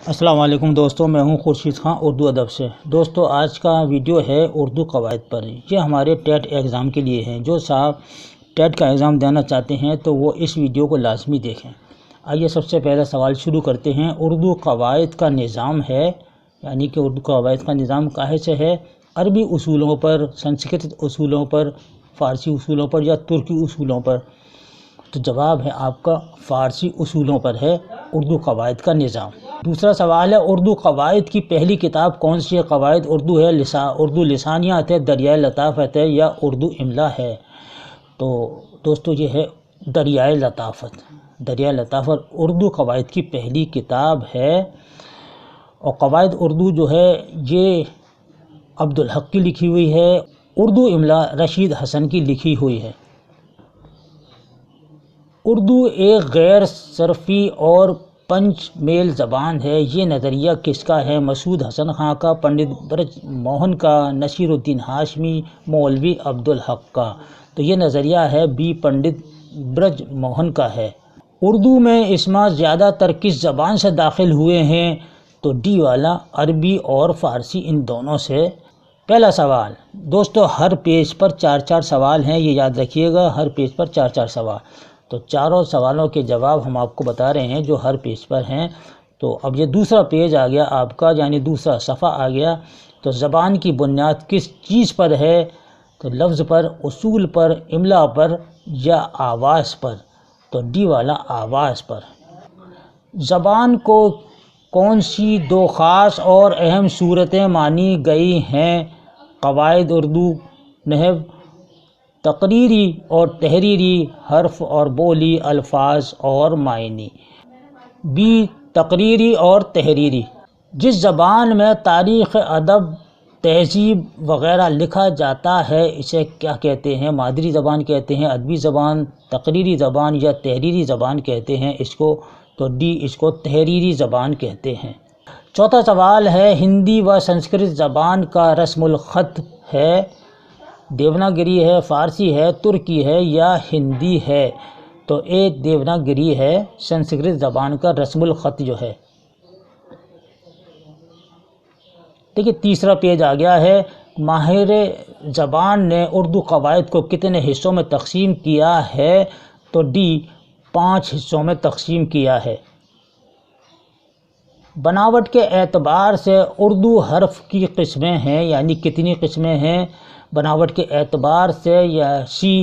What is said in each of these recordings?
السلام علیکم دوستوں، میں ہوں خورشید خان اردو ادب سے۔ دوستوں، آج کا ویڈیو ہے اردو قواعد پر۔ یہ ہمارے ٹیٹ ایگزام کے لیے ہے۔ جو صاحب ٹیٹ کا ایگزام دینا چاہتے ہیں تو وہ اس ویڈیو کو لازمی دیکھیں۔ آئیے سب سے پہلا سوال شروع کرتے ہیں۔ اردو قواعد کا نظام ہے، یعنی کہ اردو قواعد کا نظام کاہے سے ہے؟ عربی اصولوں پر، سنسکرت اصولوں پر، فارسی اصولوں پر یا ترکی اصولوں پر؟ تو جواب ہے آپ کا فارسی اصولوں پر ہے اردو قواعد کا نظام۔ دوسرا سوال ہے، اردو قواعد کی پہلی کتاب کون سی ہے؟ قواعد اردو ہے، اردو لسانیات ہے، دریائے لطافت ہے یا اردو املا ہے؟ تو دوستو یہ ہے دریائے لطافت۔ دریائے لطافت اردو قواعد کی پہلی کتاب ہے، اور قواعد اردو جو ہے یہ عبدالحق کی لکھی ہوئی ہے۔ اردو املا رشید حسن کی لکھی ہوئی ہے۔ اردو ایک غیر صرفی اور پنچ میل زبان ہے۔ یہ نظریہ کس کا ہے؟ مسعود حسن خان کا، پنڈت برج موہن کا، نصیر الدین ہاشمی، مولوی عبدالحق کا۔ تو یہ نظریہ ہے بی پنڈت برج موہن کا ہے۔ اردو میں اسما زیادہ تر کس زبان سے داخل ہوئے ہیں؟ تو ڈی والا، عربی اور فارسی، ان دونوں سے۔ پہلا سوال دوستو، ہر پیج پر 4 سوال ہیں، یہ یاد رکھیے گا، ہر پیج پر 4 سوال۔ تو چاروں سوالوں کے جواب ہم آپ کو بتا رہے ہیں جو ہر پیج پر ہیں۔ تو اب یہ دوسرا پیج آ گیا آپ کا، یعنی دوسرا صفحہ آ گیا۔ تو زبان کی بنیاد کس چیز پر ہے؟ تو لفظ پر، اصول پر، املا پر یا آواز پر؟ تو ڈی والا، آواز پر۔ زبان کو کون سی 2 خاص اور اہم صورتیں مانی گئی ہیں؟ قواعد اردو، نحو، تقریری اور تحریری، حرف اور بولی، الفاظ اور معنی۔ بی تقریری اور تحریری۔ جس زبان میں تاریخ، ادب، تہذیب وغیرہ لکھا جاتا ہے اسے کیا کہتے ہیں؟ مادری زبان کہتے ہیں، ادبی زبان، تقریری زبان یا تحریری زبان کہتے ہیں اس کو؟ تو ڈی، اس کو تحریری زبان کہتے ہیں۔ چوتھا سوال ہے، ہندی و سنسکرت زبان کا رسم الخط ہے؟ دیوناگری ہے، فارسی ہے، ترکی ہے یا ہندی ہے؟ تو اے دیوناگری ہے، سنسکرت زبان کا رسم الخط جو ہے۔ دیکھیے تیسرا پیج آ گیا ہے، ماہر زبان نے اردو قواعد کو کتنے حصوں میں تقسیم کیا ہے؟ تو ڈی، 5 حصوں میں تقسیم کیا ہے۔ بناوٹ کے اعتبار سے اردو حرف کی قسمیں ہیں، یعنی کتنی قسمیں ہیں بناوٹ کے اعتبار سے؟ یا سی،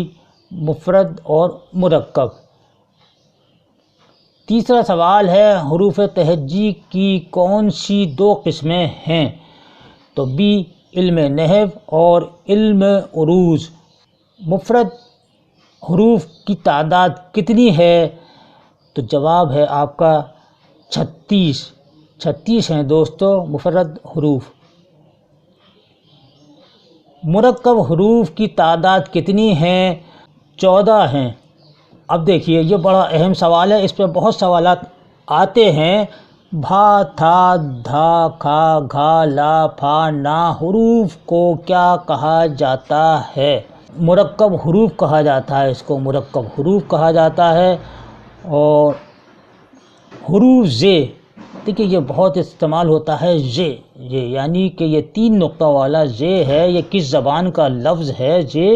مفرد اور مرکب۔ تیسرا سوال ہے، حروف تہجی کی کون سی 2 قسمیں ہیں؟ تو بی، علم نحو اور علم عروض۔ مفرد حروف کی تعداد کتنی ہے؟ تو جواب ہے آپ کا 36 ہیں دوستو مفرد حروف۔ مرکب حروف کی تعداد کتنی ہے؟ 14 ہیں۔ اب دیکھیے یہ بڑا اہم سوال ہے، اس پہ بہت سوالات آتے ہیں۔ بھا، تھا، دھا، کھا، گھا، لا، پھا، نا حروف کو کیا کہا جاتا ہے؟ مرکب حروف کہا جاتا ہے، اس کو مرکب حروف کہا جاتا ہے۔ اور حروف زے، دیکھیے یہ بہت استعمال ہوتا ہے، زے، یعنی کہ یہ 3 نقطہ والا زے ہے، یہ کس زبان کا لفظ ہے زے؟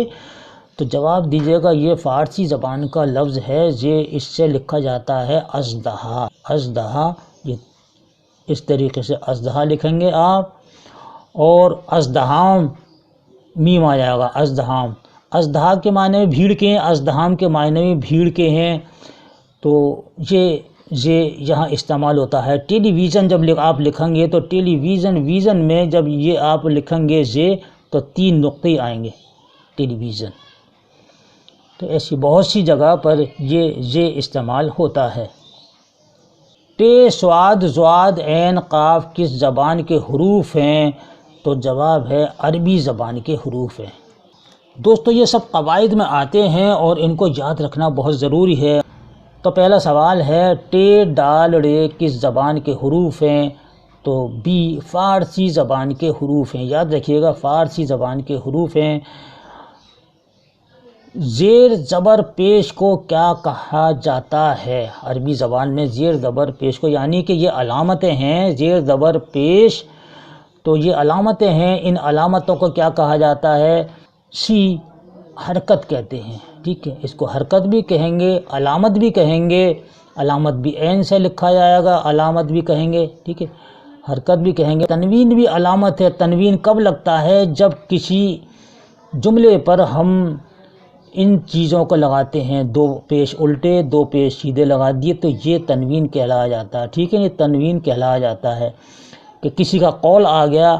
تو جواب دیجیے گا یہ فارسی زبان کا لفظ ہے زے، اس سے لکھا جاتا ہے اژدہا۔ اژدہا، یہ اس طریقے سے اژدہا لکھیں گے آپ، اور اژدہام میم آ جائے گا، اژدہام۔ اژدہا کے معنی میں بھیڑ کے ہیں، اژدہام کے معنی میں بھیڑ کے ہیں۔ تو یہ یہاں استعمال ہوتا ہے۔ ٹیلی ویژن جب آپ لکھیں گے تو ٹیلی ویژن میں جب یہ آپ لکھیں گے زے تو 3 نقطے آئیں گے، ٹیلی ویژن۔ تو ایسی بہت سی جگہ پر یہ زے استعمال ہوتا ہے۔ ٹے، صاد، ضاد، عین، قاف کس زبان کے حروف ہیں؟ تو جواب ہے عربی زبان کے حروف ہیں۔ دوستو یہ سب قواعد میں آتے ہیں اور ان کو یاد رکھنا بہت ضروری ہے۔ تو پہلا سوال ہے، ٹے، ڈال، ڑے کس زبان کے حروف ہیں؟ تو بی، فارسی زبان کے حروف ہیں۔ یاد رکھیے گا فارسی زبان کے حروف ہیں۔ زیر زبر پیش کو کیا کہا جاتا ہے؟ عربی زبان میں زیر زبر پیش کو، یعنی کہ یہ علامتیں ہیں زیر زبر پیش، تو یہ علامتیں ہیں، ان علامتوں کو کیا کہا جاتا ہے؟ سی حرکت کہتے ہیں، ٹھیک ہے، اس کو حرکت بھی کہیں گے، علامت بھی کہیں گے، علامت بھی عین سے لکھا جائے گا، علامت بھی کہیں گے، ٹھیک ہے، حرکت بھی کہیں گے۔ تنوین بھی علامت ہے۔ تنوین کب لگتا ہے؟ جب کسی جملے پر ہم ان چیزوں کو لگاتے ہیں، دو پیش الٹے دو پیش سیدھے لگا دیے تو یہ تنوین کہلایا جاتا ہے، ٹھیک ہے، یہ تنوین کہلایا جاتا ہے کہ کسی کا قول آ گیا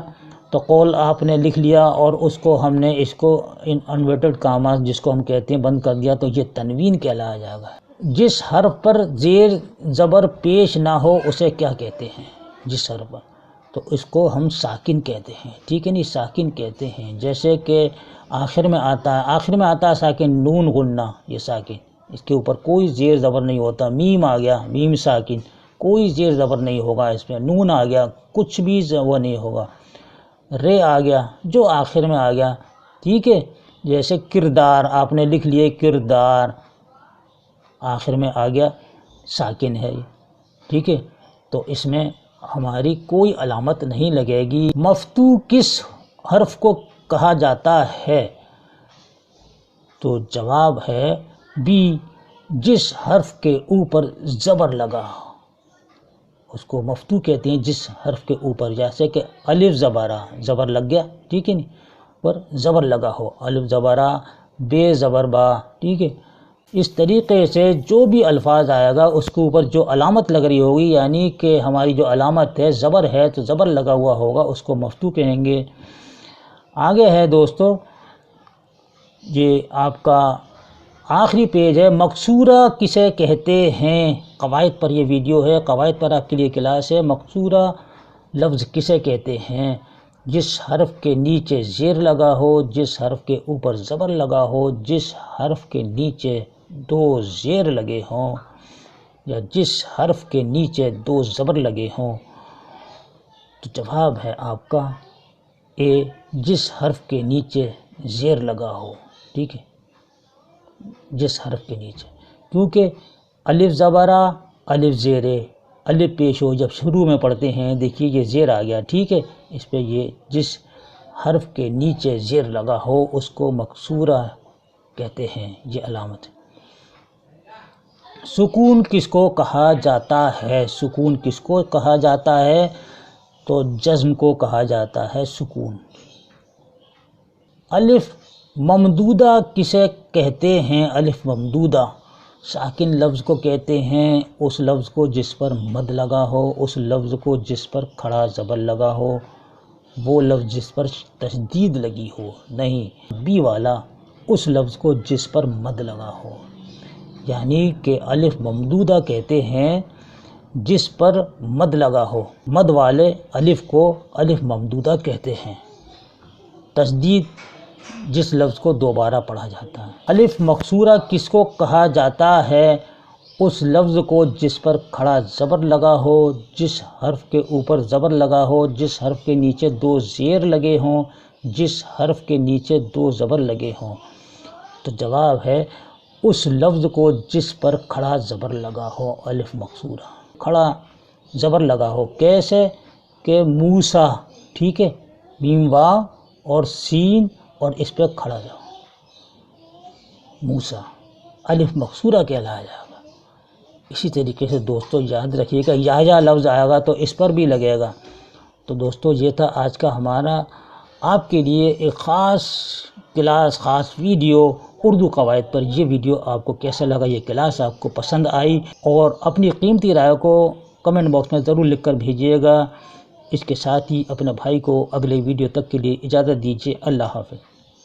تو قول آپ نے لکھ لیا اور اس کو ہم نے اس کو انورٹڈ کاماز جس کو ہم کہتے ہیں بند کر دیا تو یہ تنوین کہلایا جائے گا۔ جس حرف پر زیر زبر پیش نہ ہو اسے کیا کہتے ہیں؟ جس حرف پر، تو اس کو ہم ساکن کہتے ہیں، ٹھیک ہے، نہیں ساکن کہتے ہیں۔ جیسے کہ آخر میں آتا ہے ساکن، نون غنہ، یہ ساکن، اس کے اوپر کوئی زیر زبر نہیں ہوتا۔ میم آ گیا، میم ساکن، کوئی زیر زبر نہیں ہوگا اس میں۔ نون آ گیا، کچھ بھی وہ نہیں ہوگا۔ رے آ گیا، جو آخر میں آ گیا، ٹھیک ہے۔ جیسے کردار آپ نے لکھ لیے، کردار آخر میں آ گیا، ساکن ہے یہ، ٹھیک ہے، تو اس میں ہماری کوئی علامت نہیں لگے گی۔ مفتوح کس حرف کو کہا جاتا ہے؟ تو جواب ہے بی، جس حرف کے اوپر زبر لگا ہو اس کو مفتوح کہتے ہیں، جس حرف کے اوپر، جیسے کہ الف زبرہ، زبر لگ گیا، ٹھیک ہے نہیں، پر زبر لگا ہو، الف زبرہ، بے زبر با، ٹھیک ہے۔ اس طریقے سے جو بھی الفاظ آئے گا اس کے اوپر جو علامت لگ رہی ہوگی، یعنی کہ ہماری جو علامت ہے زبر ہے تو زبر لگا ہوا ہوگا، اس کو مفتوح کہیں گے۔ آگے ہے دوستو، یہ آپ کا آخری پیج ہے، مقصورہ کسے کہتے ہیں؟ قواعد پر یہ ویڈیو ہے، قواعد پر آپ کے لیے کلاس ہے۔ مقصورہ لفظ کسے کہتے ہیں؟ جس حرف کے نیچے زیر لگا ہو، جس حرف کے اوپر زبر لگا ہو، جس حرف کے نیچے دو زیر لگے ہوں، یا جس حرف کے نیچے دو زبر لگے ہوں۔ تو جواب ہے آپ کا اے، جس حرف کے نیچے زیر لگا ہو، ٹھیک ہے، جس حرف کے نیچے، کیونکہ الف زبرہ، الف زیرے، الف پیش ہو جب شروع میں پڑھتے ہیں، دیکھیے یہ زیر آ گیا، ٹھیک ہے، اس پہ یہ جس حرف کے نیچے زیر لگا ہو اس کو مقصورہ کہتے ہیں، یہ علامت ہے۔ سکون کس کو کہا جاتا ہے؟ سکون کس کو کہا جاتا ہے؟ تو جزم کو کہا جاتا ہے سکون۔ الف ممدودہ کسے کہتے ہیں؟ الف ممدودہ ساکن لفظ کو کہتے ہیں، اس لفظ کو جس پر مد لگا ہو، اس لفظ کو جس پر کھڑا زبر لگا ہو، وہ لفظ جس پر تشدید لگی ہو، نہیں بی والا، اس لفظ کو جس پر مد لگا ہو، یعنی کہ الف ممدودہ کہتے ہیں جس پر مد لگا ہو، مد والے الف کو الف ممدودہ کہتے ہیں۔ تشدید جس لفظ کو دوبارہ پڑھا جاتا ہے۔ الف مقصورہ کس کو کہا جاتا ہے؟ اس لفظ کو جس پر کھڑا زبر لگا ہو، جس حرف کے اوپر زبر لگا ہو، جس حرف کے نیچے دو زیر لگے ہوں، جس حرف کے نیچے دو زبر لگے ہوں۔ تو جواب ہے اس لفظ کو جس پر کھڑا زبر لگا ہو، الف مقصورہ، کھڑا زبر لگا ہو، کیسے کہ موسیٰ، ٹھیک ہے، میم واو اور سین اور اس پہ کھڑا جاؤ، موسیٰ، الف مقصورہ کہلایا جائے گا۔ اسی طریقے سے دوستو یاد رکھیے گا، یا لفظ آئے گا تو اس پر بھی لگے گا۔ تو دوستو یہ تھا آج کا ہمارا آپ کے لیے ایک خاص کلاس، خاص ویڈیو اردو قواعد پر۔ یہ ویڈیو آپ کو کیسا لگا، یہ کلاس آپ کو پسند آئی؟ اور اپنی قیمتی رائے کو کمنٹ باکس میں ضرور لکھ کر بھیجیے گا۔ اس کے ساتھ ہی اپنے بھائی کو اگلے ویڈیو تک کے لیے اجازت دیجیے۔ اللہ حافظ۔